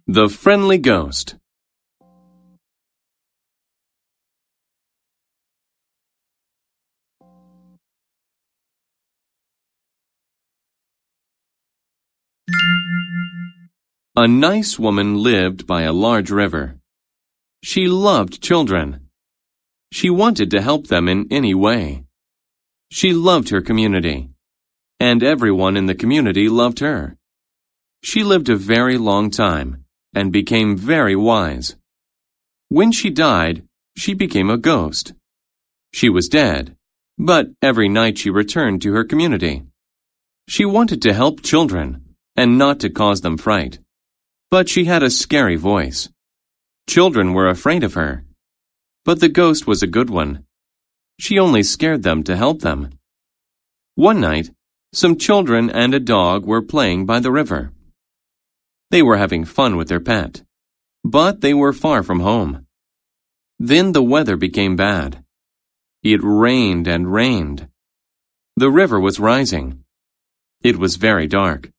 The Friendly Ghost. A nice woman lived by a large river. She loved children. She wanted to help them in any way. She loved her community, and everyone in the community loved her. She lived a very long time and became very wise. When she died, she became a ghost. She was dead, but every night she returned to her community. She wanted to help children and not to cause them fright. But she had a scary voice. Children were afraid of her. But the ghost was a good one. She only scared them to help them. One night, some children and a dog were playing by the river. They were having fun with their pet, but they were far from home. Then the weather became bad. It rained and rained. The river was rising. It was very dark.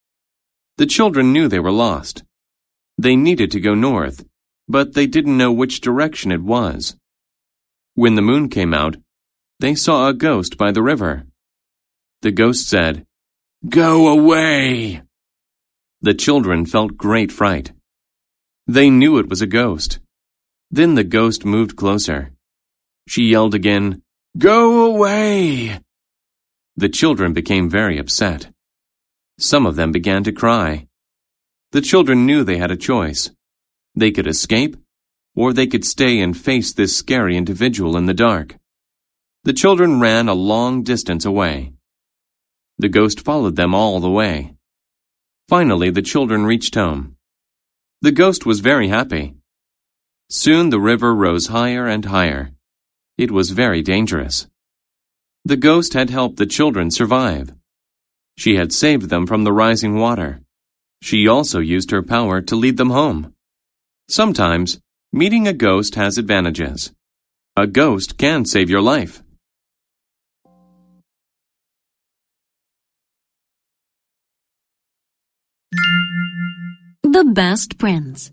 The children knew they were lost. They needed to go north, but they didn't know which direction it was. When the moon came out, they saw a ghost by the river. The ghost said, "Go away!" The children felt great fright. They knew it was a ghost. Then the ghost moved closer. She yelled again, "Go away!" The children became very upset. Some of them began to cry. The children knew they had a choice. They could escape, or they could stay and face this scary individual in the dark. The children ran a long distance away. The ghost followed them all the way. Finally, the children reached home. The ghost was very happy. Soon the river rose higher and higher. It was very dangerous. The ghost had helped the children survive. She had saved them from the rising water. She also used her power to lead them home. Sometimes, meeting a ghost has advantages. A ghost can save your life. The Best Prince.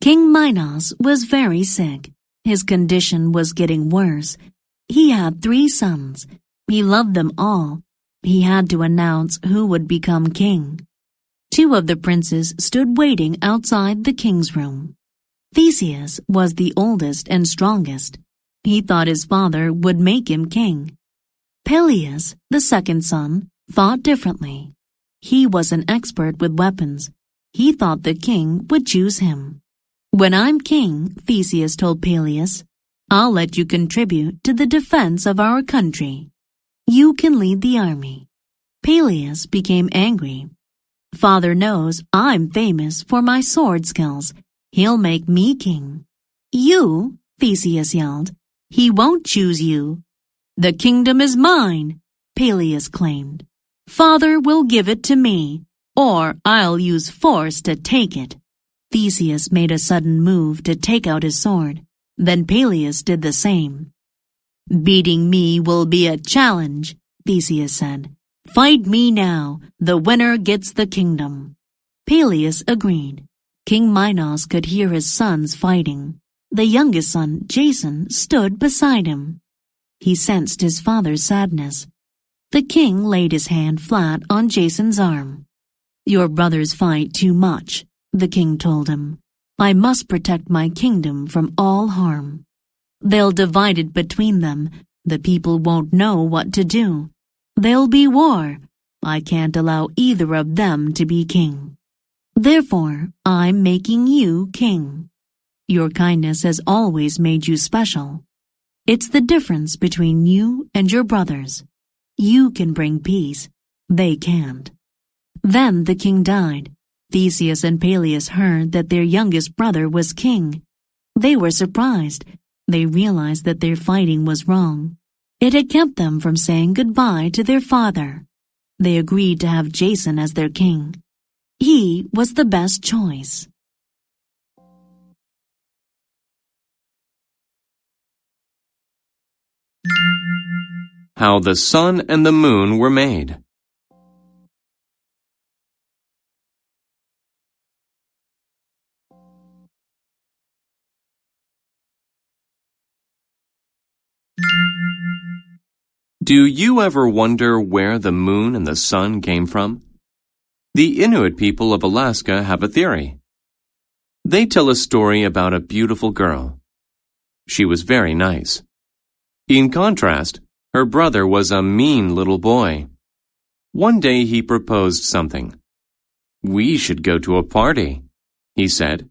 King Minos was very sick. His condition was getting worse. He had 3 sons. He loved them all. He had to announce who would become king. 2 of the princes stood waiting outside the king's room. Theseus was the oldest and strongest. He thought his father would make him king. Peleus, the second son, thought differently. He was an expert with weapons. He thought the king would choose him. "When I'm king," Theseus told Peleus, "I'll let you contribute to the defense of our country. You can lead the army." Peleus became angry. "Father knows I'm famous for my sword skills. He'll make me king." "You?" Theseus yelled. "He won't choose you." "The kingdom is mine," Peleus claimed. "Father will give it to me, or I'll use force to take it." Theseus made a sudden move to take out his sword. Then Peleus did the same. "Beating me will be a challenge," Theseus said. "Fight me now. The winner gets the kingdom." Peleus agreed. King Minos could hear his sons fighting. The youngest son, Jason, stood beside him. He sensed his father's sadness. The king laid his hand flat on Jason's arm. "Your brothers fight too much," the king told him. "I must protect my kingdom from all harm. They'll divide it between them. The people won't know what to do. There'll be war. I can't allow either of them to be king. Therefore, I'm making you king. Your kindness has always made you special. It's the difference between you and your brothers. You can bring peace. They can't." Then the king died. Theseus and Peleus heard that their youngest brother was king. They were surprised. They realized that their fighting was wrong. It had kept them from saying goodbye to their father. They agreed to have Jason as their king. He was the best choice. How the sun and the moon were made. Do you ever wonder where the moon and the sun came from? The Inuit people of Alaska have a theory. They tell a story about a beautiful girl. She was very nice. In contrast, her brother was a mean little boy. One day he proposed something. "We should go to a party," he said.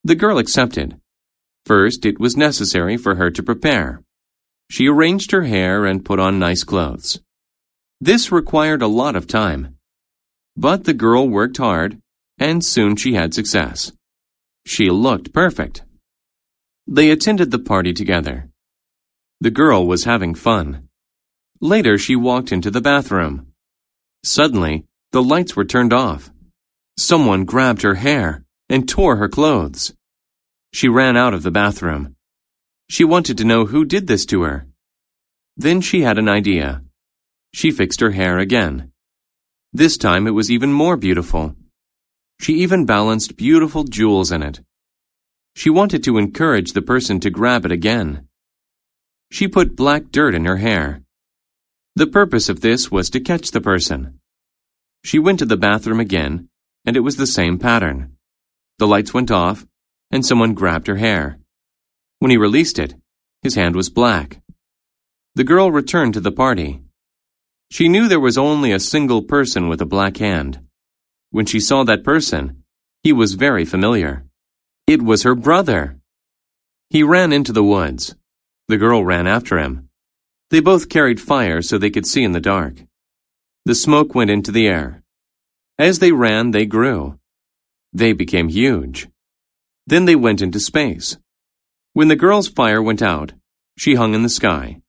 The girl accepted. First, it was necessary for her to prepare. She arranged her hair and put on nice clothes. This required a lot of time. But the girl worked hard, and soon she had success. She looked perfect. They attended the party together. The girl was having fun. Later, she walked into the bathroom. Suddenly, the lights were turned off. Someone grabbed her hair and tore her clothes. She ran out of the bathroom. She wanted to know who did this to her. Then she had an idea. She fixed her hair again. This time it was even more beautiful. She even balanced beautiful jewels in it. She wanted to encourage the person to grab it again. She put black dirt in her hair. The purpose of this was to catch the person. She went to the bathroom again, and it was the same pattern. The lights went off, and someone grabbed her hair. When he released it, his hand was black. The girl returned to the party. She knew there was only a single person with a black hand. When she saw that person, he was very familiar. It was her brother. He ran into the woods. The girl ran after him. They both carried fire so they could see in the dark. The smoke went into the air. As they ran, they grew. They became huge. Then they went into space. When the girl's fire went out, she hung in the sky.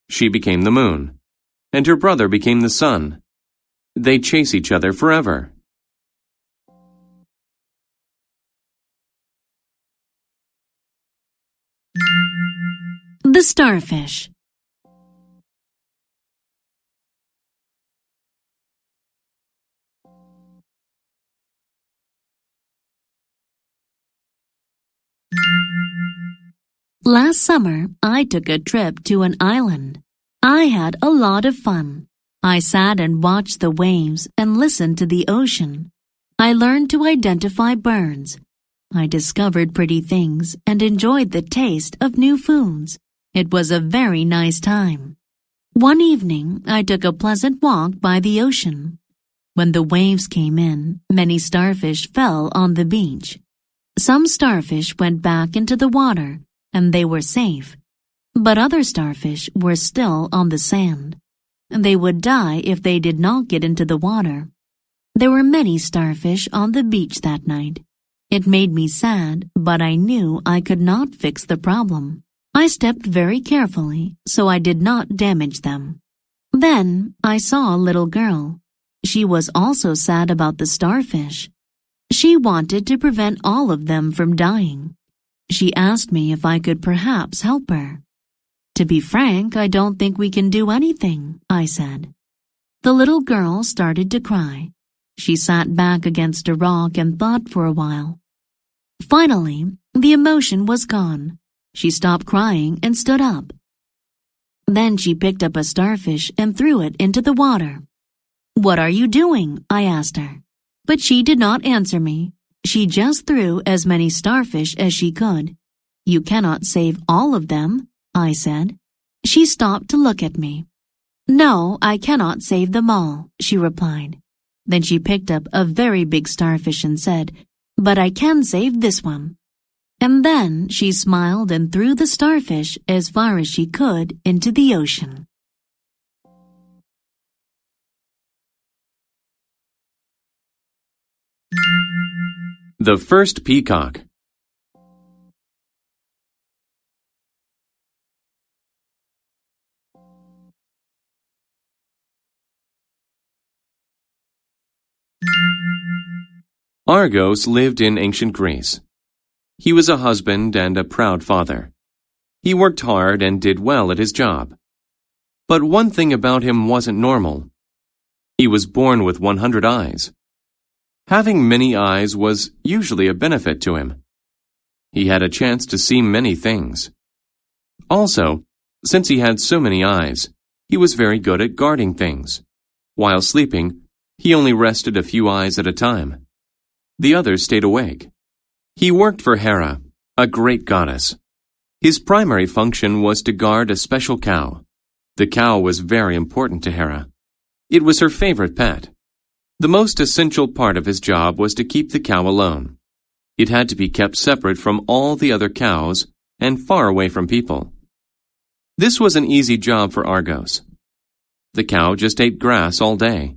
She became the moon, and her brother became the sun. They chase each other forever. The Starfish. Last summer, I took a trip to an island. I had a lot of fun. I sat and watched the waves and listened to the ocean. I learned to identify birds. I discovered pretty things and enjoyed the taste of new foods. It was a very nice time. One evening, I took a pleasant walk by the ocean. When the waves came in, many starfish fell on the beach. Some starfish went back into the water, and they were safe. But other starfish were still on the sand. They would die if they did not get into the water. There were many starfish on the beach that night. It made me sad, but I knew I could not fix the problem. I stepped very carefully, so I did not damage them. Then I saw a little girl. She was also sad about the starfish. She wanted to prevent all of them from dying. She asked me if I could perhaps help her. "To be frank, I don't think we can do anything," I said. The little girl started to cry. She sat back against a rock and thought for a while. Finally, the emotion was gone. She stopped crying and stood up. Then she picked up a starfish and threw it into the water. "What are you doing?" I asked her. But she did not answer me. She just threw as many starfish as she could. "You cannot save all of them," I said. She stopped to look at me. "No, I cannot save them all," she replied. Then she picked up a very big starfish and said, "But I can save this one." And then she smiled and threw the starfish as far as she could into the ocean. The First Peacock. Argos lived in ancient Greece. He was a husband and a proud father. He worked hard and did well at his job. But one thing about him wasn't normal. He was born with 100 eyes. Having many eyes was usually a benefit to him. He had a chance to see many things. Also, since he had so many eyes, he was very good at guarding things. While sleeping, he only rested a few eyes at a time. The others stayed awake. He worked for Hera, a great goddess. His primary function was to guard a special cow. The cow was very important to Hera. It was her favorite pet. The most essential part of his job was to keep the cow alone. It had to be kept separate from all the other cows and far away from people. This was an easy job for Argos. The cow just ate grass all day.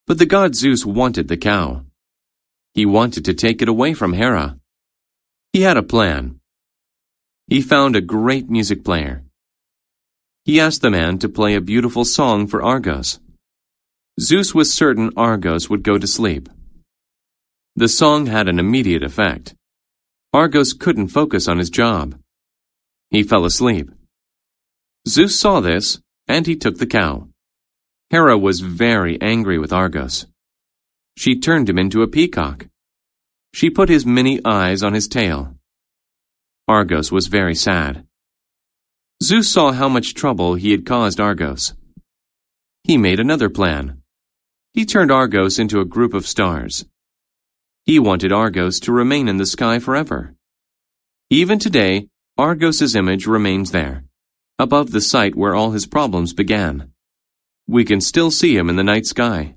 But the god Zeus wanted the cow. He wanted to take it away from Hera. He had a plan. He found a great music player. He asked the man to play a beautiful song for Argos. Zeus was certain Argos would go to sleep. The song had an immediate effect. Argos couldn't focus on his job. He fell asleep. Zeus saw this, and he took the cow. Hera was very angry with Argos. She turned him into a peacock. She put his many eyes on his tail. Argos was very sad. Zeus saw how much trouble he had caused Argos. He made another plan. He turned Argos into a group of stars. He wanted Argos to remain in the sky forever. Even today, Argos's image remains there, above the site where all his problems began. We can still see him in the night sky.